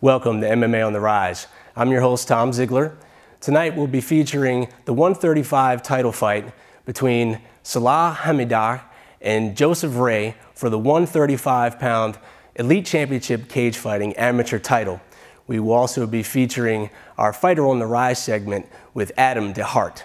Welcome to MMA on the Rise. I'm your host, Tom Ziegler. Tonight we'll be featuring the 135 title fight between Salah Hemidach and Joseph Ray for the 135-pound Elite Championship cage fighting amateur title. We will also be featuring our Fighter on the Rise segment with Adam DeHart.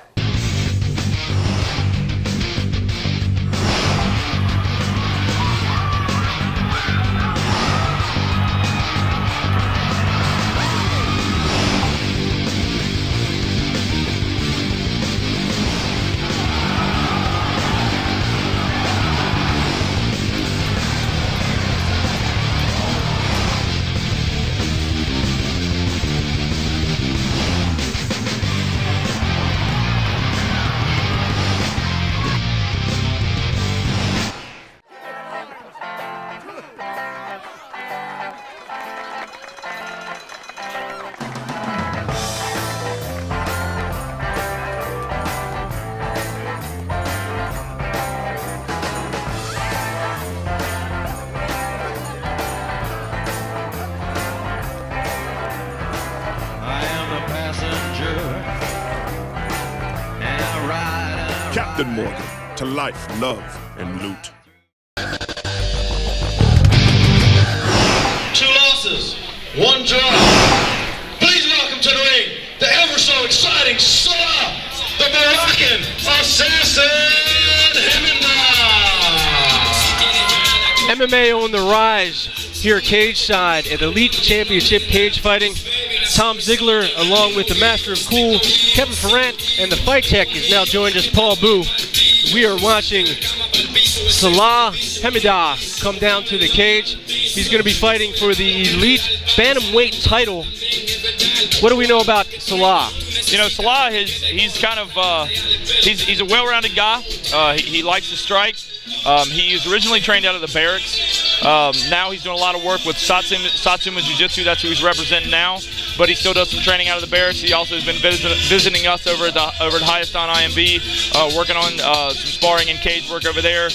Captain Morgan, to life, love, and loot. 2 losses, 1 draw. Please welcome to the ring, the ever so exciting Salah, the Moroccan assassin Hemidach. MMA on the Rise here cage side at Elite Championship Cage Fighting. Tom Ziegler, along with the Master of Cool, Kevin Ferrant, and the Fight Tech is now joined us, Paul Boo. We are watching Salah Hemidach come down to the cage. He's going to be fighting for the Elite Bantamweight title. What do we know about Salah? You know, Salah, he's kind of he's a well-rounded guy. He likes to strike. He was originally trained out of the barracks. Now he's doing a lot of work with Satsuma Jiu-Jitsu. That's who he's representing now. But he still does some training out of the barracks. He also has been visiting us over at Highest on IMB, working on some sparring and cage work over there.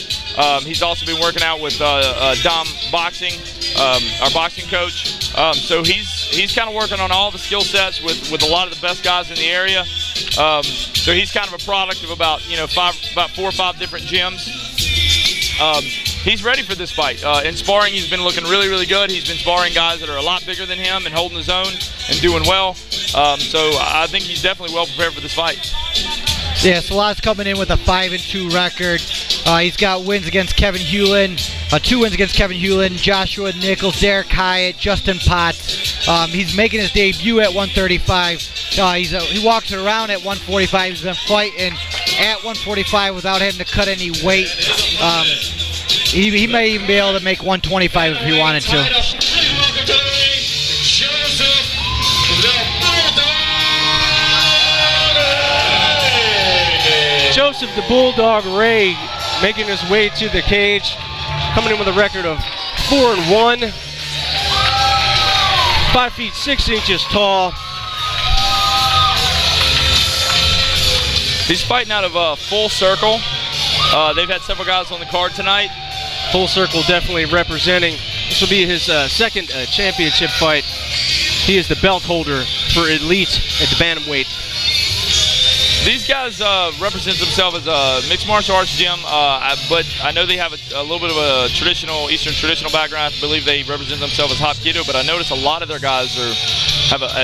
He's also been working out with Dom Boxing, our boxing coach. So he's kind of working on all the skill sets with a lot of the best guys in the area. So he's kind of a product of about 4 or 5 different gyms. He's ready for this fight. In sparring, he's been looking really, really good. He's been sparring guys that are a lot bigger than him and holding his own and doing well. So I think he's definitely well prepared for this fight. Yeah, Salah's coming in with a 5-2 record. He's got wins against Kevin Hewlin, 2 wins against Kevin Hewlin, Joshua Nichols, Derek Hyatt, Justin Potts. He's making his debut at 135. He walks around at 145. He's been fighting at 145 without having to cut any weight. He may even be able to make 125 if he wanted to. Joseph the Bulldog Ray making his way to the cage, coming in with a record of 4-1, 5 feet 6 inches tall. He's fighting out of Full Circle. They've had several guys on the card tonight. Full Circle definitely representing. This will be his second championship fight. He is the belt holder for Elite at the bantamweight. These guys represent themselves as a mixed martial arts gym, but I know they have a little bit of a Eastern traditional background. I believe they represent themselves as Hapkido, but I notice a lot of their guys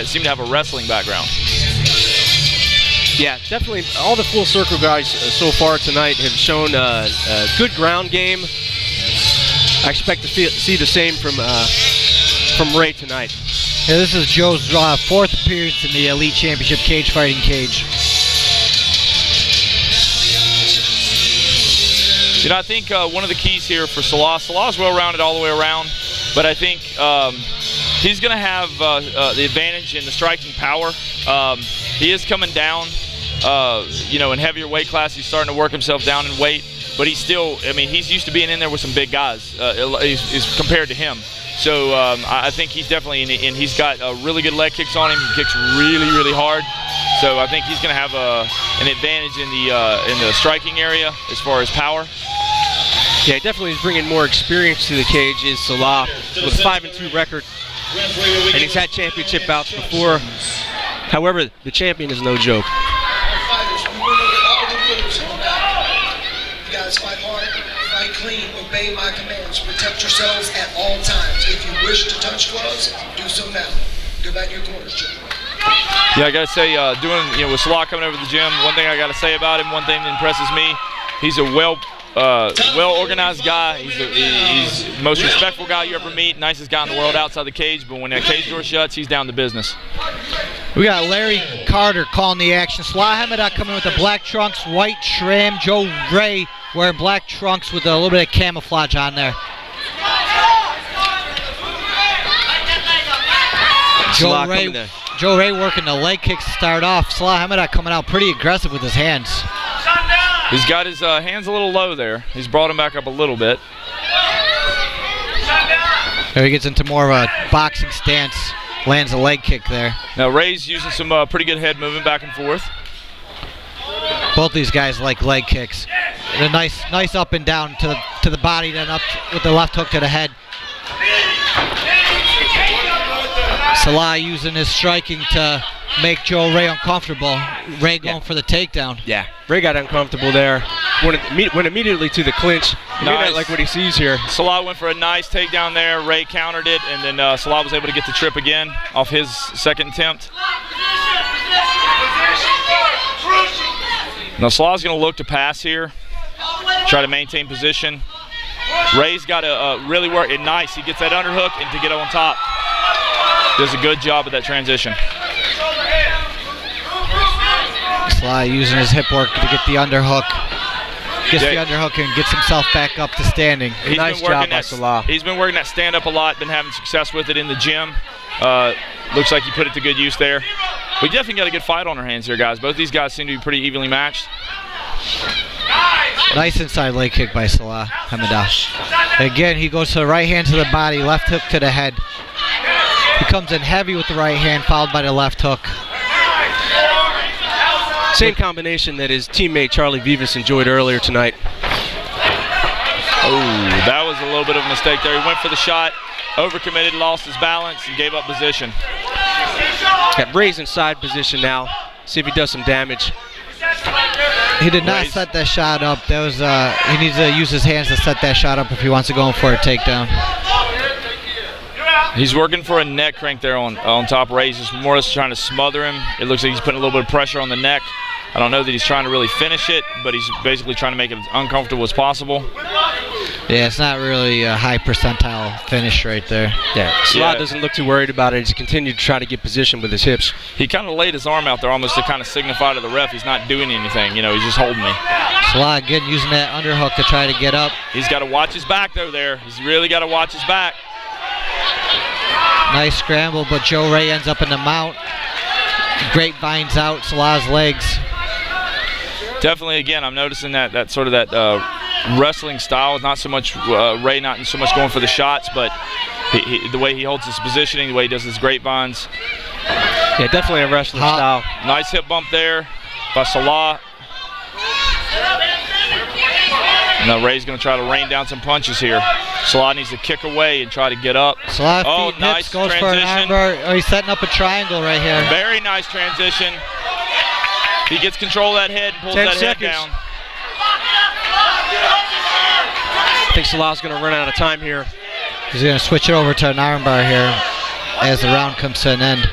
seem to have a wrestling background. Yeah, definitely. All the Full Circle guys so far tonight have shown a good ground game. I expect to see the same from Ray tonight. Yeah, this is Joe's 4th appearance in the Elite Championship cage fighting cage. You know, I think one of the keys here for Salah's well-rounded all the way around, but I think he's going to have the advantage in the striking power. He is coming down, in heavier weight class. He's starting to work himself down in weight, but he's still, he's used to being in there with some big guys he's compared to him. So I think he's definitely, and he's got really good leg kicks on him. He kicks really, really hard. So I think he's going to have an advantage in the striking area as far as power. Yeah, definitely is bringing more experience to the cage is Salah with a 5-2 record. and he's had championship bouts before. However, the champion is no joke. You guys fight hard, fight clean, obey my commands, protect yourselves at all times. If you wish to touch gloves, do so now. Go back to your corners, children. Yeah, I gotta say, with Salah coming over to the gym, one thing I gotta say about him, one thing that impresses me, he's a well-organized guy. He's the most respectful guy you ever meet, nicest guy in the world outside the cage. But when that cage door shuts, he's down to business. We got Larry Carter calling the action. Salah Hemidach coming with the black trunks, white trim. Joe Ray wearing black trunks with a little bit of camouflage on there. Joe Ray working the leg kicks to start off. Salah Hemidach coming out pretty aggressive with his hands. He's got his hands a little low there. He's brought him back up a little bit. There he gets into more of a boxing stance. Lands a leg kick there. Now Ray's using some pretty good head movement back and forth. Both these guys like leg kicks. And a nice up and down to the body, then up with the left hook to the head. Salah using his striking to make Joe Ray uncomfortable. Ray going for the takedown. Yeah, Ray got uncomfortable there. Went immediately to the clinch. He may not like what he sees here. Salah went for a nice takedown there. Ray countered it, and then Salah was able to get the trip again off his second attempt. Now Salah's going to look to pass here, try to maintain position. Ray's got to really work it nice. He gets that underhook and to get on top. Does a good job of that transition. Salah using his hip work to get the underhook. Gets the underhook and gets himself back up to standing. Nice job by Salah. He's been working that stand-up a lot, been having success with it in the gym. Looks like he put it to good use there. We definitely got a good fight on our hands here, guys. Both these guys seem to be pretty evenly matched. Nice inside leg kick by Salah Hemidach. Again, he goes to the right hand to the body, left hook to the head. He comes in heavy with the right hand, followed by the left hook. Same combination that his teammate Charlie Vivas enjoyed earlier tonight. Oh, that was a little bit of a mistake there. He went for the shot, overcommitted, lost his balance, and gave up position. Got Ray's inside position now. See if he does some damage. He did not set that shot up. That was he needs to use his hands to set that shot up if he wants to go in for a takedown. He's working for a neck crank there on top of Ray. He's just more or less trying to smother him. It looks like he's putting a little bit of pressure on the neck. I don't know that he's trying to really finish it, but he's basically trying to make it as uncomfortable as possible. Yeah, it's not really a high percentile finish right there. Yeah, Salah doesn't look too worried about it. He's continued to try to get position with his hips. He kind of laid his arm out there almost to kind of signify to the ref he's not doing anything. You know, he's just holding me. Salah again using that underhook to try to get up. He's got to watch his back though there. He's really got to watch his back. Nice scramble, but Joe Ray ends up in the mount. Grapevines out Salah's legs. Definitely, again, I'm noticing that sort of wrestling style. Not so much Ray, not so much going for the shots, but the way he holds his positioning, the way he does his grapevines. Yeah, definitely a wrestling style. Nice hip bump there by Salah. Now Ray's going to try to rain down some punches here. Salah needs to kick away and try to get up. Salah nice goes transition. For an armbar. Oh, he's setting up a triangle right here. Very nice transition. He gets control of that head and pulls that head down. I think Salah's going to run out of time here. He's going to switch it over to an armbar here as the round comes to an end.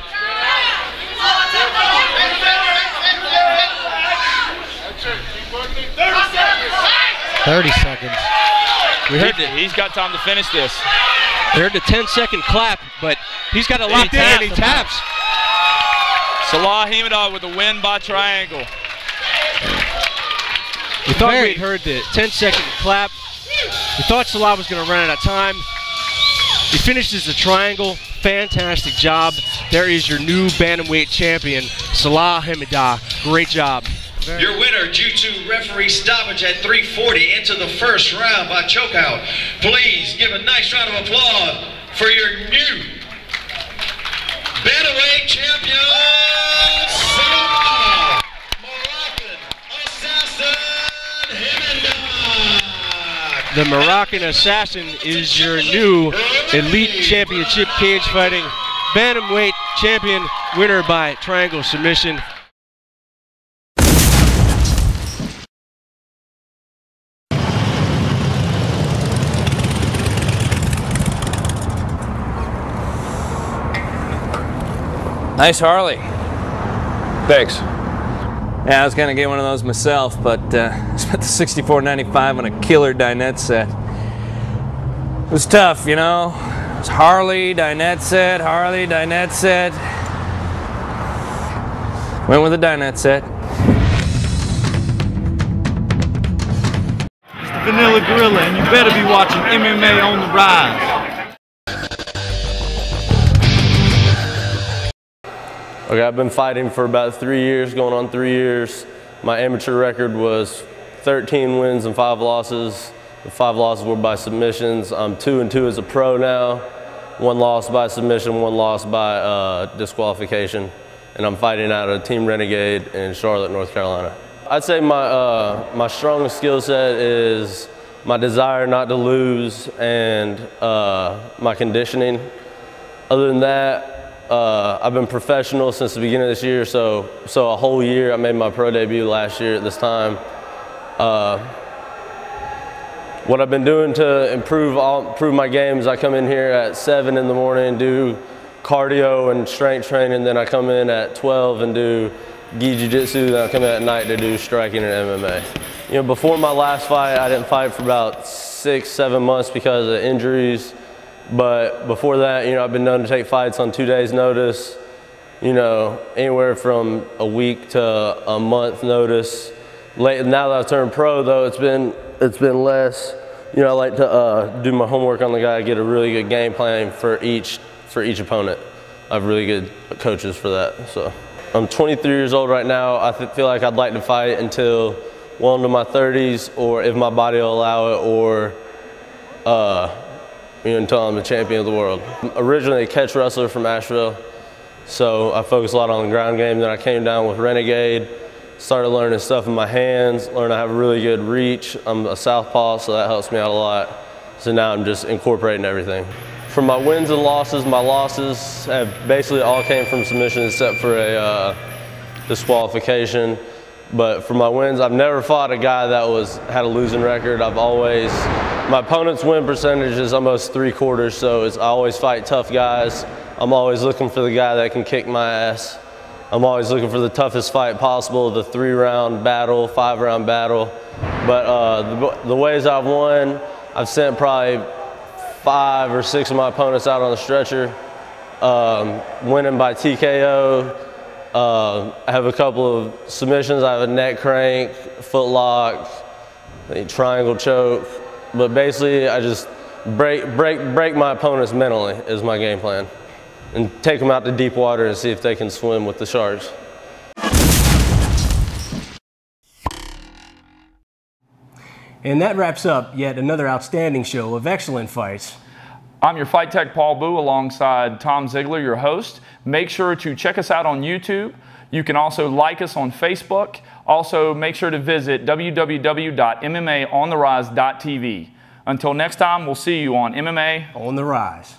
"30 seconds. We heard he's got time to finish this. We heard the 10-second clap, but he's got a locked in and he taps. Salah Hemidach with a win by triangle. We thought we heard the 10-second clap. We thought Salah was going to run out of time. He finishes the triangle. Fantastic job. There is your new bantamweight champion, Salah Hemidach. Great job. Your winner, due to referee stoppage at 3:40 into the first round by chokeout. Please give a nice round of applause for your new bantamweight champion, Salah Moroccan Assassin Hemidach. The Moroccan Assassin is your new elite championship cage fighting bantamweight champion, winner by triangle submission. Nice Harley. Thanks. Yeah, I was gonna get one of those myself, but spent the $64.95 on a killer dinette set. It was tough, you know. It was Harley, dinette set, Harley, dinette set. Went with a dinette set. It's the Vanilla Gorilla, and you better be watching MMA on the Rise. Okay, I've been fighting for about 3 years, going on 3 years. My amateur record was 13 wins and 5 losses. The 5 losses were by submissions. I'm 2-2 as a pro now. 1 loss by submission, 1 loss by disqualification. And I'm fighting out of Team Renegade in Charlotte, North Carolina. I'd say my strongest skill set is my desire not to lose and my conditioning. Other than that, I've been professional since the beginning of this year, so a whole year. I made my pro debut last year at this time. What I've been doing to improve my game is I come in here at 7 in the morning, do cardio and strength training, then I come in at 12 and do gi jiu-jitsu, then I come in at night to do striking and MMA. You know, before my last fight, I didn't fight for about 6-7 months because of injuries. But before that, you know, I've been known to take fights on 2 days' notice, you know, anywhere from a week to a month notice. Now that I've turned pro, though, it's been less. You know, I like to do my homework on the guy, get a really good game plan for each opponent. I have really good coaches for that. So I'm 23 years old right now. I feel like I'd like to fight until well into my 30s, or if my body will allow it, or you know, until I'm the champion of the world. I'm originally a catch wrestler from Asheville, so I focused a lot on the ground game. Then I came down with Renegade, started learning stuff in my hands, learned I have a really good reach. I'm a southpaw, so that helps me out a lot. So now I'm just incorporating everything. For my wins and losses, my losses have basically all came from submission except for a disqualification. But for my wins, I've never fought a guy that had a losing record. My opponent's win percentage is almost 3/4, so I always fight tough guys. I'm always looking for the guy that can kick my ass. I'm always looking for the toughest fight possible, the 3-round battle, 5-round battle. But the ways I've won, I've sent probably 5 or 6 of my opponents out on the stretcher, winning by TKO. I have a couple of submissions. I have a neck crank, foot lock, a triangle choke. But basically, I just break my opponents mentally is my game plan, and take them out to deep water and see if they can swim with the sharks. And that wraps up yet another outstanding show of excellent fights. I'm your Fight Tech Paul Boo alongside Tom Ziegler, your host. Make sure to check us out on YouTube. You can also like us on Facebook. Also, make sure to visit www.mmAontheRise.tv. Until next time, we'll see you on MMA on the Rise.